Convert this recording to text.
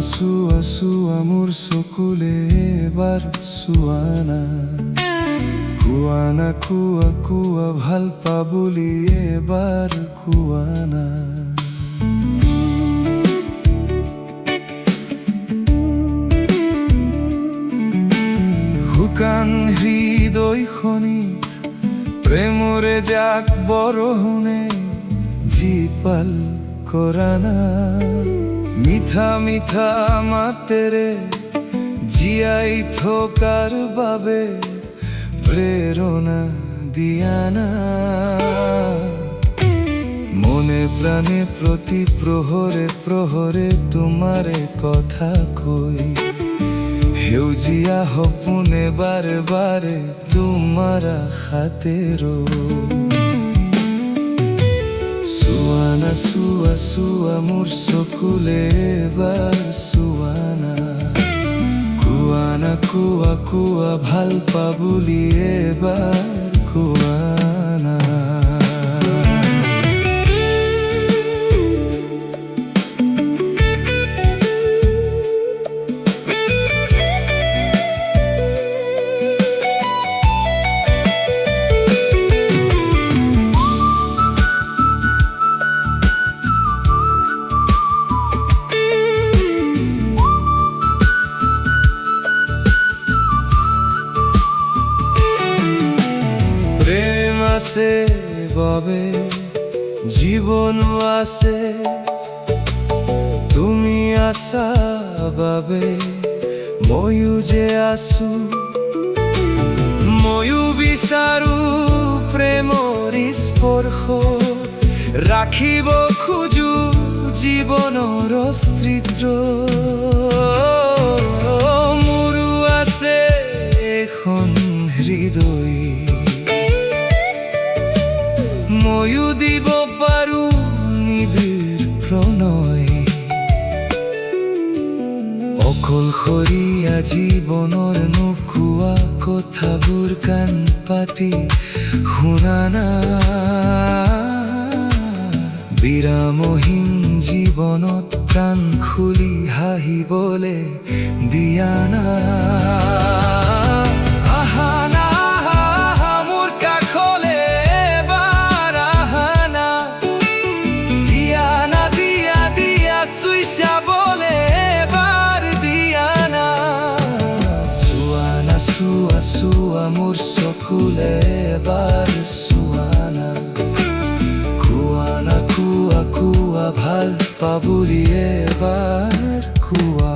চুৱা চুৱা মোৰ চকুলে এবাৰ চুৱানা কুৱানা কুৱা কুৱা ভাল পা বুলি এবাৰ কুৱানা শুকান হৃদয়খনিত প্ৰেমৰে জাক বৰষুণে জীপাল কৰানা মিঠা মিঠা মাতেৰে জীয়াই থকাৰ বাবে প্ৰেৰণা দিয়া না মনে প্ৰাণে প্ৰতি প্ৰহৰে প্ৰহৰে তোমাৰে কথা কৈ সেউজীয়া সপোনে বাৰে বাৰে তোমাৰ আশাতে চুৱানা চুৱা চুৱা মোৰ চকুলে এবাৰ চুৱানা কুৱানা কুৱা কুৱা ভাল পা বুলি এবাৰ কুৱানা আছে বাবে জীবনো আছে তুমি আছা বাবে ময়ো যে আছো ময়ো বিচাৰো প্ৰেমৰ স্পৰ্শ ৰাখিব খোজো জীৱনৰ অস্তিত্ব মোৰো আছে এখন হৃদয় ময়ো দিব পাৰো নিবিড় প্ৰণয় অকলশৰীয়া জীৱনৰ নোকোৱা কথাবোৰ কাণ পাতি শুনা না বিৰামহীন জীৱনত প্ৰাণ খুলি হাঁহিবলে দিয়া না মোৰ চকুলে এবাৰ চুৱানা কুৱানা কুৱা কুৱা ভাল পা বুলি এবাৰ কুৱা